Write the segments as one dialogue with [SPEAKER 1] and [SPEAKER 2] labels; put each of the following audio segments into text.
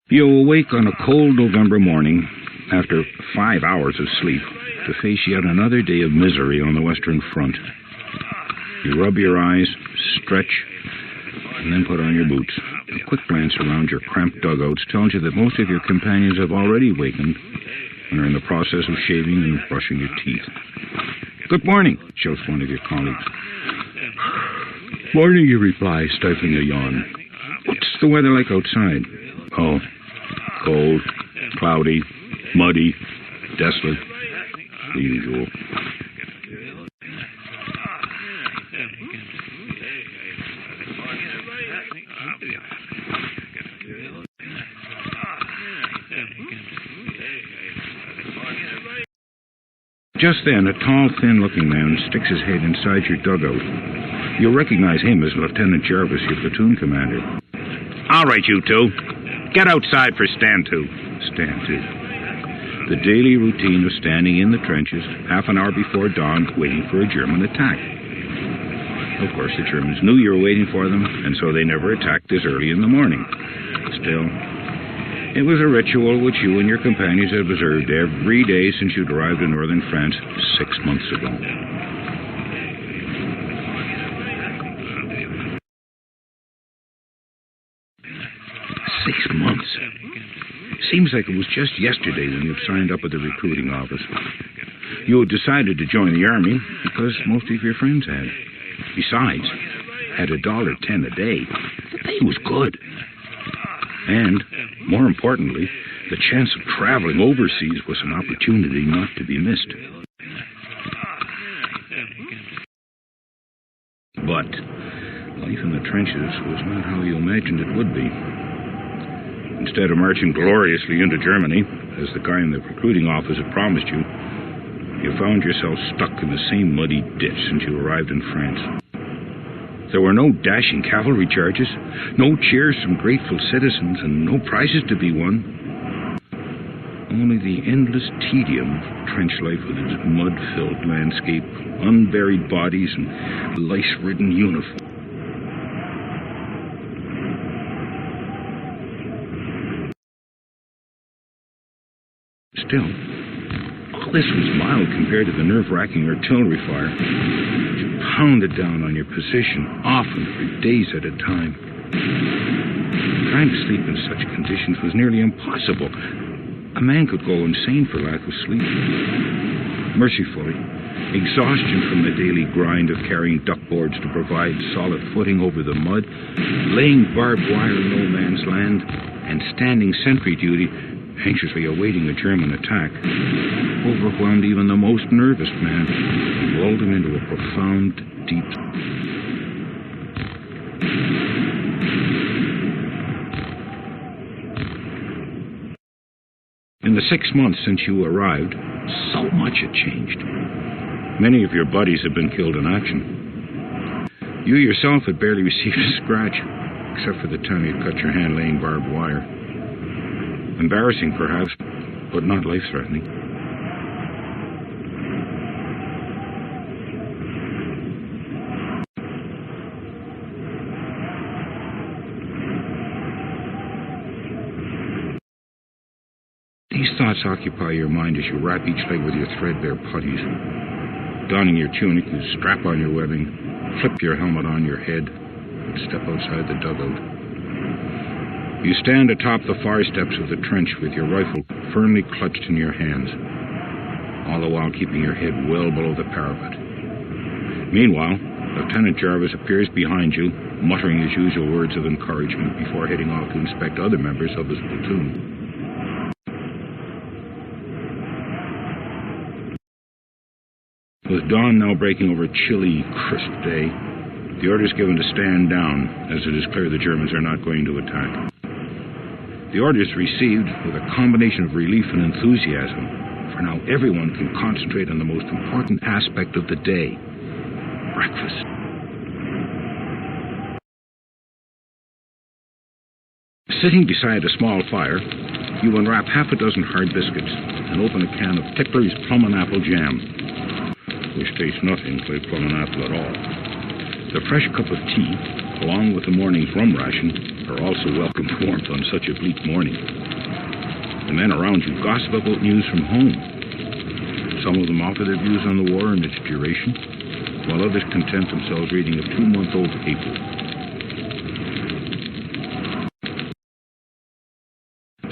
[SPEAKER 1] You awake on a cold November morning after 5 hours of sleep to face yet another day of misery on the Western Front. You rub your eyes, stretch, and then put on your boots. A quick glance around your cramped dugouts tells you that most of your companions have already wakened and are in the process of shaving and brushing your teeth. "Good morning," shouts one of your colleagues. "Morning," you reply, stifling a yawn. "What's the weather like outside?" "Oh, cold, cloudy, muddy, desolate, the usual." Just then, a tall, thin-looking man sticks his head inside your dugout. You'll recognize him as Lieutenant Jarvis, your platoon commander. "All right, you two. Get outside for stand two." Stand two. The daily routine of standing in the trenches half an hour before dawn, waiting for a German attack. Of course, the Germans knew you were waiting for them, and so they never attacked this early in the morning. Still, it was a ritual which you and your companions had observed every day since you'd arrived in northern France 6 months ago. Seems like it was just yesterday when you signed up at the recruiting office. You had decided to join the army because most of your friends had. Besides, at $1.10 a day, the pay was good. And, more importantly, the chance of traveling overseas was an opportunity not to be missed. But life in the trenches was not how you imagined it would be. Instead of marching gloriously into Germany, as the guy in the recruiting office had promised you, you found yourself stuck in the same muddy ditch since you arrived in France. There were no dashing cavalry charges, no cheers from grateful citizens, and no prizes to be won. Only the endless tedium of trench life with its mud-filled landscape, unburied bodies, and lice-ridden uniforms. Still, all this was mild compared to the nerve-wracking artillery fire, which pounded down on your position, often for days at a time. Trying to sleep in such conditions was nearly impossible. A man could go insane for lack of sleep. Mercifully, exhaustion from the daily grind of carrying duckboards to provide solid footing over the mud, laying barbed wire in no man's land, and standing sentry duty, anxiously awaiting a German attack, overwhelmed even the most nervous man and lulled him into a profound, deep... In the 6 months since you arrived, so much had changed. Many of your buddies had been killed in action. You yourself had barely received a scratch, except for the time you cut your hand laying barbed wire. Embarrassing, perhaps, but not life-threatening. These thoughts occupy your mind as you wrap each leg with your threadbare puttees. Donning your tunic, you strap on your webbing, flip your helmet on your head, and step outside the dugout. You stand atop the far steps of the trench with your rifle firmly clutched in your hands, all the while keeping your head well below the parapet. Meanwhile, Lieutenant Jarvis appears behind you, muttering his usual words of encouragement before heading off to inspect other members of his platoon. With dawn now breaking over a chilly, crisp day, the order is given to stand down, as it is clear the Germans are not going to attack. The order is received with a combination of relief and enthusiasm, for now everyone can concentrate on the most important aspect of the day: breakfast. Sitting beside a small fire, you unwrap half a dozen hard biscuits and open a can of Tippler's Plum and Apple Jam, which tastes nothing like plum and apple at all. The fresh cup of tea, along with the morning's rum ration, are also welcome warmth on such a bleak morning. The men around you gossip about news from home. Some of them offer their views on the war and its duration, while others content themselves reading a 2-month-old paper.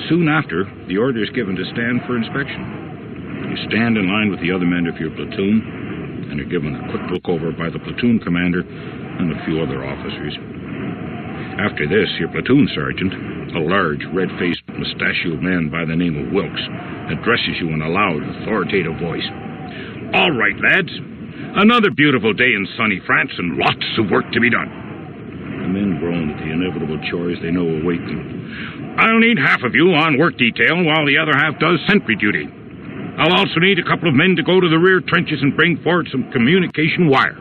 [SPEAKER 1] Soon after, the order is given to stand for inspection. You stand in line with the other men of your platoon, and are given a quick look over by the platoon commander and a few other officers. After this, your platoon sergeant, a large, red-faced, mustachioed man by the name of Wilkes, addresses you in a loud, authoritative voice. "All right, lads. Another beautiful day in sunny France and lots of work to be done." The men groan at the inevitable chores they know await them. "I'll need half of you on work detail while the other half does sentry duty. I'll also need a couple of men to go to the rear trenches and bring forward some communication wire.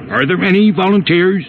[SPEAKER 1] Are there any volunteers?"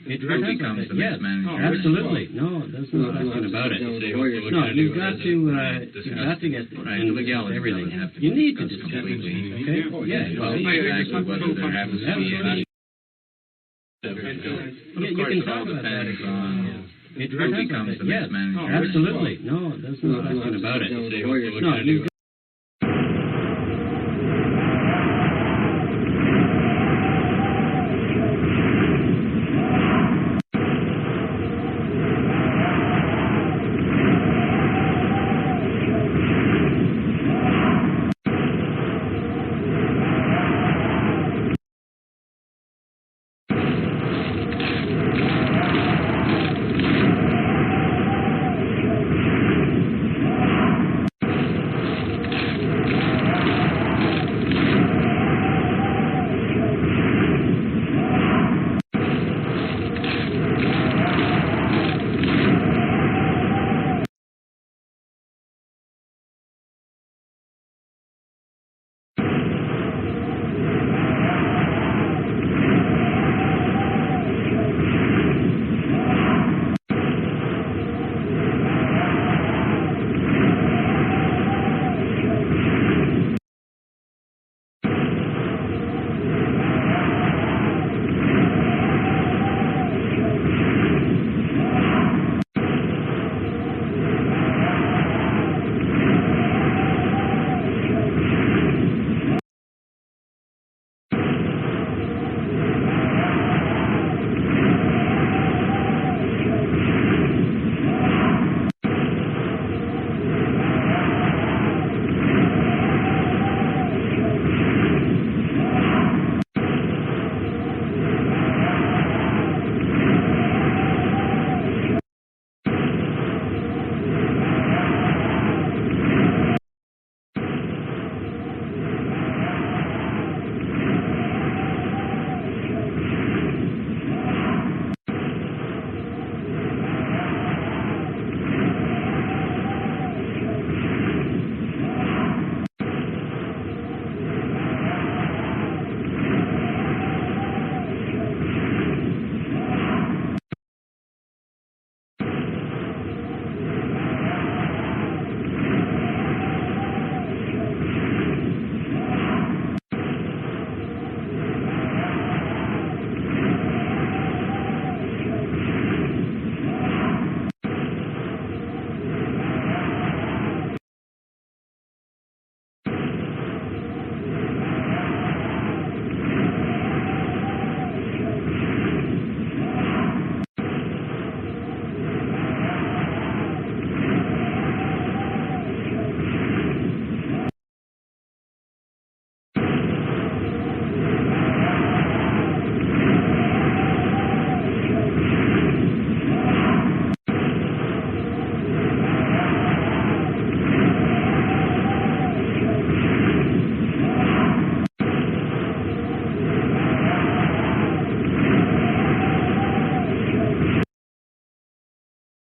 [SPEAKER 2] It
[SPEAKER 3] Who becomes the
[SPEAKER 2] yes,
[SPEAKER 3] manager?
[SPEAKER 2] absolutely. No, there's no question about it. No, you've got to get
[SPEAKER 3] Right, the legality
[SPEAKER 2] everything.
[SPEAKER 3] doesn't have to
[SPEAKER 2] You
[SPEAKER 3] be
[SPEAKER 2] need to
[SPEAKER 3] discussed
[SPEAKER 2] discuss
[SPEAKER 3] completely.
[SPEAKER 2] Okay? Yeah.
[SPEAKER 3] Well, exactly whether there happens to be any.
[SPEAKER 2] You
[SPEAKER 3] Of course,
[SPEAKER 2] can
[SPEAKER 3] it all
[SPEAKER 2] talk about that.
[SPEAKER 3] depends on who becomes the
[SPEAKER 2] yes,
[SPEAKER 3] manager.
[SPEAKER 2] absolutely. No, there's no question about it. No, you've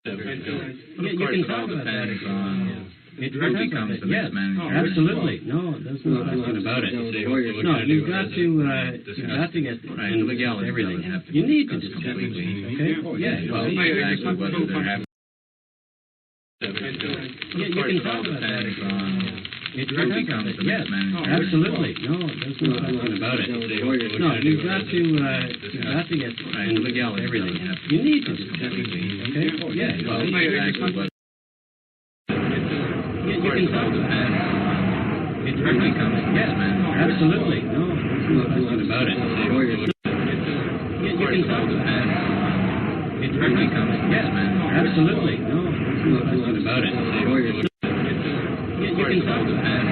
[SPEAKER 3] You can talk about that. Who becomes the manager?
[SPEAKER 2] Absolutely. No, there's no question about it. No, you've got to get
[SPEAKER 3] right, the legality
[SPEAKER 2] everything.
[SPEAKER 3] doesn't have to
[SPEAKER 2] You
[SPEAKER 3] be
[SPEAKER 2] need to
[SPEAKER 3] discussed
[SPEAKER 2] discuss
[SPEAKER 3] completely.
[SPEAKER 2] Okay? Yeah.
[SPEAKER 3] Well, exactly whether there happens.
[SPEAKER 2] You can talk about that.
[SPEAKER 3] Who becomes the manager?
[SPEAKER 2] Absolutely. No, there's no question about it. No, you've got to get
[SPEAKER 3] right, the legality
[SPEAKER 2] everything.
[SPEAKER 3] doesn't have to be
[SPEAKER 2] You need to
[SPEAKER 3] discussed
[SPEAKER 2] discuss
[SPEAKER 3] completely.
[SPEAKER 2] Okay? Yeah.
[SPEAKER 3] Well, exactly whether
[SPEAKER 2] You can talk about that.
[SPEAKER 3] who becomes the manager?
[SPEAKER 2] Absolutely. No, there's no question about it. You can talk about that.
[SPEAKER 3] Who becomes the manager?
[SPEAKER 2] Absolutely. No, there's no question about it. You can talk about that.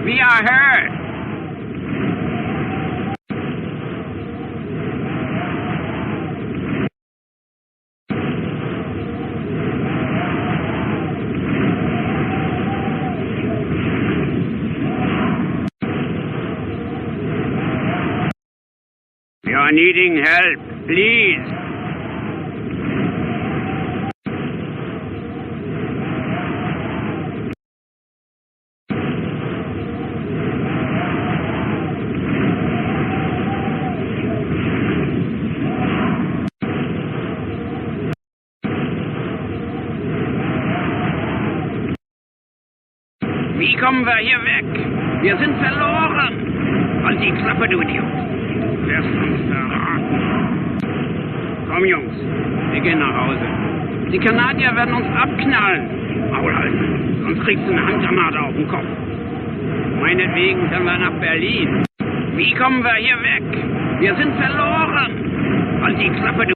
[SPEAKER 4] We are hurt. We are needing help, please. Wie kommen wir hier weg? Wir sind verloren. Halt die Klappe, du Idiot. Du wirst uns verraten. Komm, Jungs. Wir gehen nach Hause. Die Kanadier werden uns abknallen. Maul halten. Sonst kriegst du eine Handgranate auf den Kopf. Meinetwegen können wir nach Berlin. Wie kommen wir hier weg? Wir sind verloren. Halt die Klappe, du